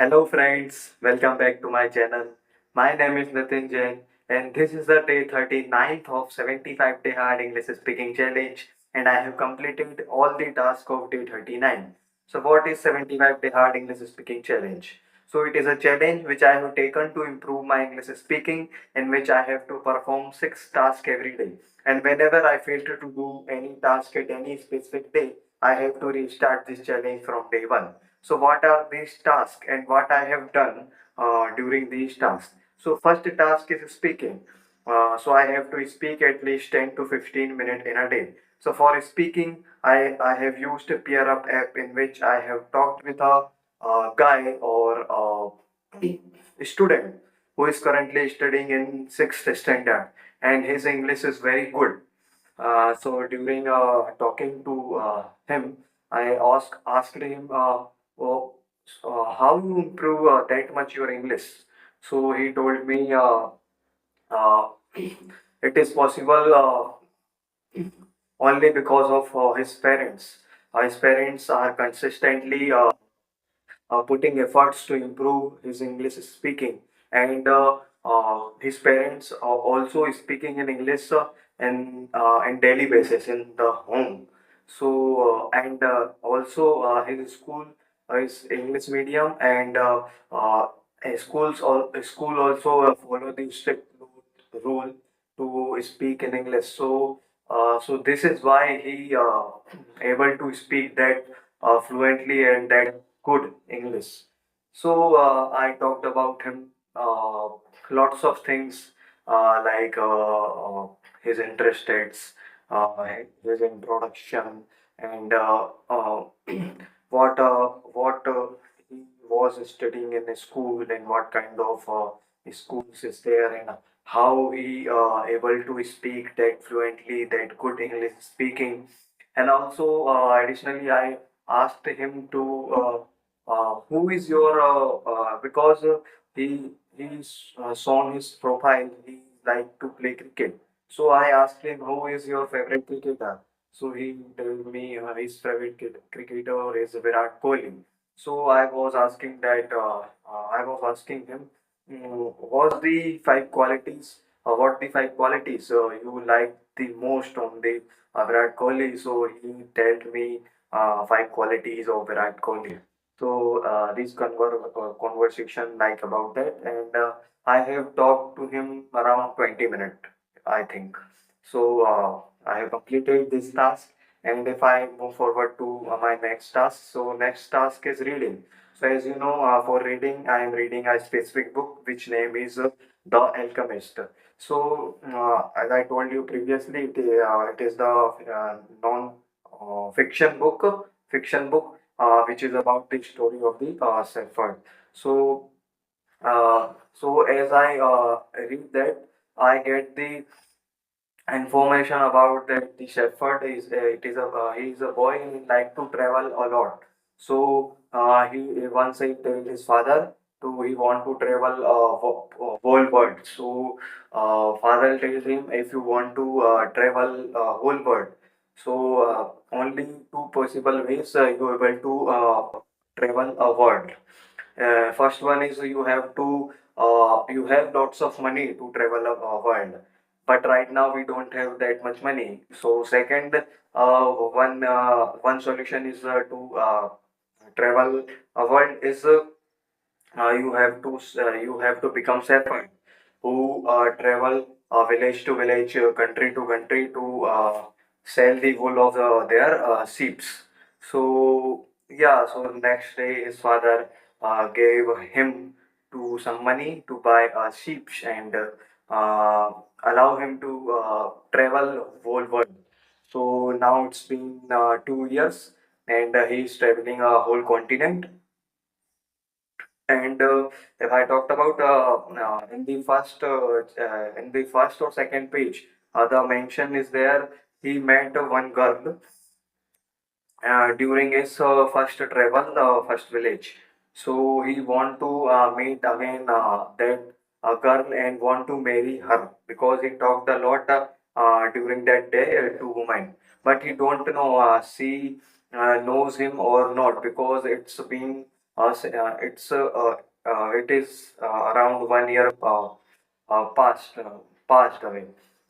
Hello friends, welcome back to my channel. My name is Nitin Jain and this is the day 39th of 75 day hard English speaking challenge and I have completed all the tasks of day 39. So what is 75 day hard English speaking challenge? So it is a challenge which I have taken to improve my English speaking in which I have to perform 6 tasks every day. And whenever I fail to do any task at any specific day, I have to restart this challenge from day 1. So what are these tasks and what I have done during these tasks? So first task is speaking. So I have to speak at least 10 to 15 minutes in a day. So for speaking, I have used a Peer Up app in which I have talked with a guy or a student who is currently studying in 6th standard and his English is very good. So during talking to him, I asked him, oh, how you improve that much your English? So he told me it is possible only because of his parents. His parents are consistently putting efforts to improve his English speaking, and his parents are also speaking in English in daily basis in the home. So and also his school is English medium, and school also follow the strict rule to speak in English. So this is why he able to speak that fluently and that good English. So I talked about him lots of things like his interests, his introduction, and what he was studying in the school and what kind of schools is there and how he able to speak that fluently, that good English speaking, and also additionally I asked him to who is your because he's shown his profile he like to play cricket. So I asked him who is your favorite cricketer. So he told me his favorite cricketer is Virat Kohli. So I was asking that I was asking him what's the five qualities what the five qualities you like the most on the Virat Kohli. So he told me five qualities of Virat Kohli. So this conversation like about that, and I have talked to him around 20 minutes, I think. So I have completed this task, and if I move forward to my next task, so next task is reading. So as you know, for reading, I am reading a specific book which name is The Alchemist. So as I told you previously, it is the non fiction book which is about the story of the Shepherd. So, as I read that, I get the information about that the shepherd is it is a he is a boy he like to travel a lot. So he once he told his father to he want to travel whole world. So father tells him if you want to travel whole world, so only two possible ways you are able to travel a world. First one is you have to you have lots of money to travel a world, but right now we don't have that much money. So second, one solution is to travel a world is you have to become shepherd who travel village to village, country to country to sell the wool of their sheep. So yeah, so next day his father gave him to some money to buy sheep and allow him to travel whole world. So now it's been 2 years and he's traveling a whole continent. And if I talked about in the first or second page, the mention is there. He met one girl during his first travel, first village. So he want to meet again that girl and want to marry her because he talked a lot during that day to woman. But he don't know she knows him or not because it's been it is around 1 year passed away.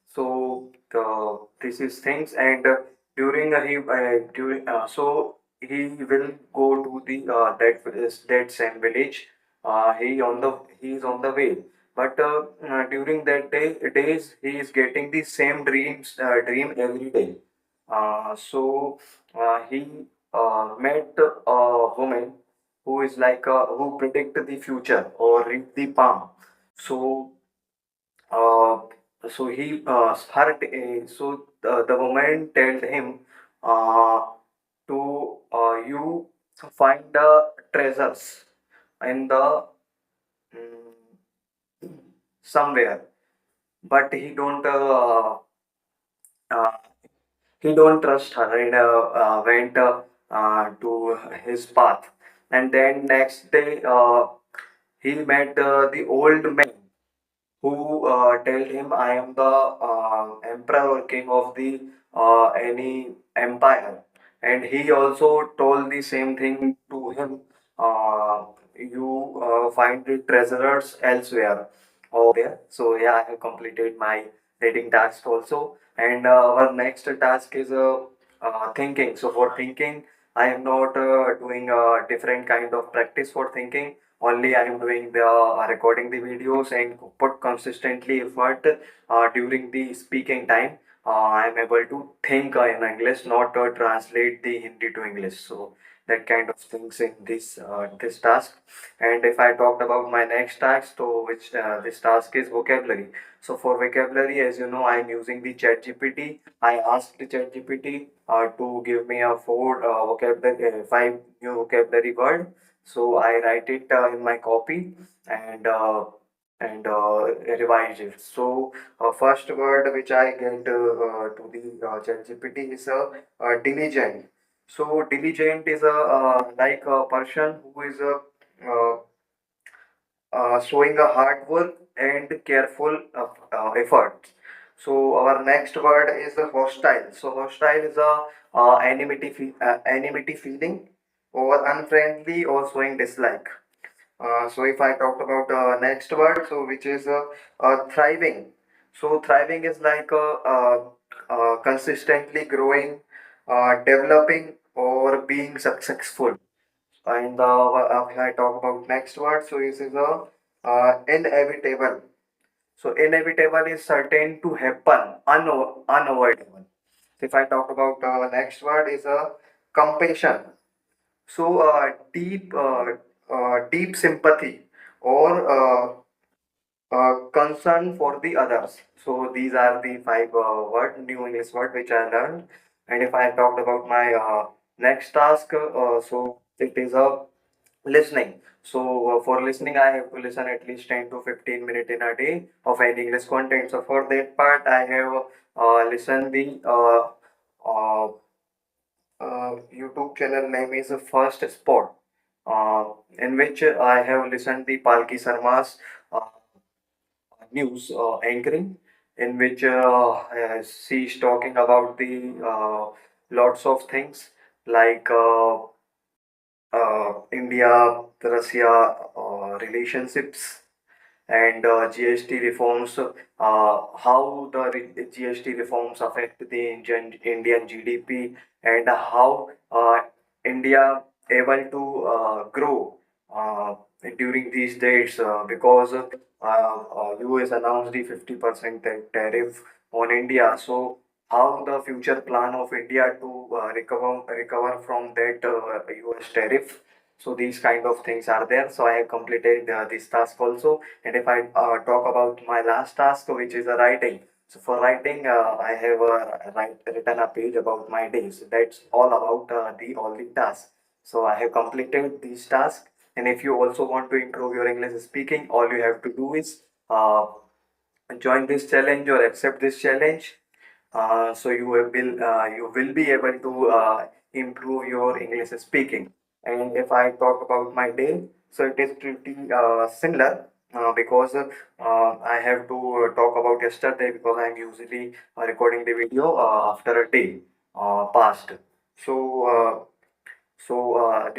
So this is things, and he will go to the that same village. He is on the way, but during that days he is getting the same dream every day. He met a woman who is like who predict the future or read the palm. So uh, the woman told him uh, to you find the treasures in the somewhere, but uh, he don't trust her and went to his path. And then next day he met the old man who tell him, I am the emperor or king of the any empire. And he also told the same thing to him. You find the treasures elsewhere over there. So yeah, I have completed my reading task also. And our next task is thinking. So for thinking, I am not doing a different kind of practice for thinking. Only I am doing the recording the videos and put consistently effort during the speaking time. I am able to think in English, not translate the Hindi to English. So that kind of things in this task. And if I talked about my next task, so which this task is vocabulary. So for vocabulary, as you know, I am using the ChatGPT. I asked the ChatGPT to give me a five new vocabulary word. So I write it in my copy and revise it. So first word which I get to the ChatGPT is diligent. So diligent is a like a person who is uh, showing a hard work and careful effort. So our next word is hostile. So hostile is a enmity feeling or unfriendly or showing dislike. So if I talk about next word, so which is thriving. So thriving is like consistently growing, developing, or being successful. And if I talk about next word, so this is a inevitable. So inevitable is certain to happen, unavoidable. So if I talk about next word is a compassion. So deep sympathy or concern for the others. So these are the five new English word which I learned. And if I talked about my next task, so it is a listening. So for listening, I have to listen at least 10 to 15 minutes in a day of any English content. So for that part, I have listened the YouTube channel name is First Spot, in which I have listened the Palki Sarma's uh, news anchoring, in which she is talking about the lots of things like India, Russia relationships and GST reforms, how the GST reforms affect the Indian GDP, and how India able to grow uh, during these days because US announced the 50% tariff on India. So how the future plan of India to recover from that US tariff. So these kind of things are there. So I have completed this task also. And if I talk about my last task, which is writing. So for writing, I have written a page about my days. That's all about the all the tasks. So I have completed these tasks. And if you also want to improve your English speaking, all you have to do is join this challenge or accept this challenge. So you will be able to improve your English speaking. And if I talk about my day, so it is pretty similar because I have to talk about yesterday because I am usually recording the video after a day passed. So So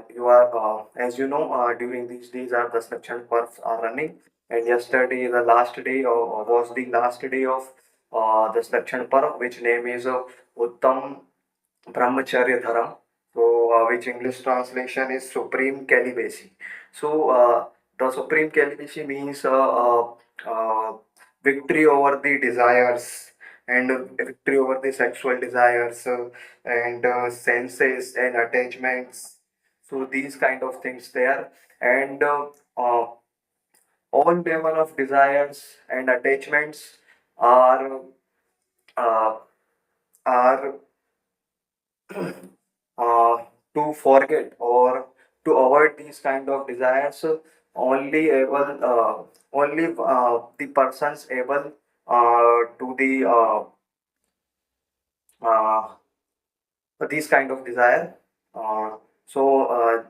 you are, as you know, during these days our construction works are running, and yesterday the last day, was the last day of the construction park, which name is Uttam Brahmacharya Dharam. So, which English translation is Supreme Celibacy. So, the Supreme Celibacy means victory over the desires, and victory over the sexual desires, and senses and attachments. So, these kind of things there, and uh, all level of desires and attachments are uh, are uh, to forget or to avoid these kind of desires. Only the persons able to the uh, these kind of desire. So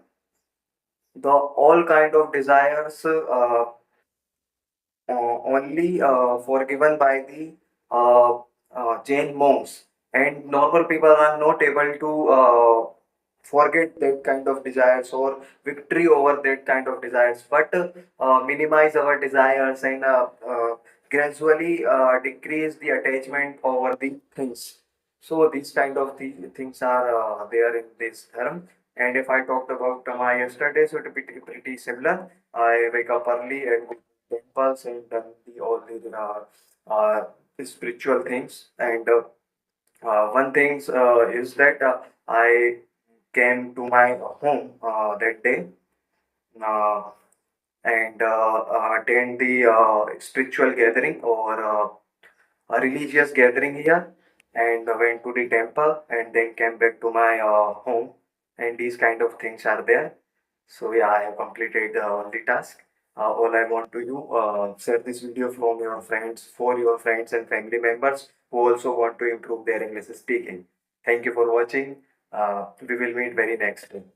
the all kind of desires only forgiven by the Jain monks, and normal people are not able to forget that kind of desires or victory over that kind of desires, but minimize our desires and gradually decrease the attachment over the things. So these kind of things are there in this term. And if I talked about my yesterday, so it would be pretty similar. I wake up early and go to temples and done the all the spiritual things. And one thing is that I came to my home that day, uh, and attend the spiritual gathering or a religious gathering here, and went to the temple and then came back to my home, and these kind of things are there. So yeah, I have completed the task. All I want to you, share this video from your friends, for your friends and family members who also want to improve their English speaking. Thank you for watching. We will meet very next time.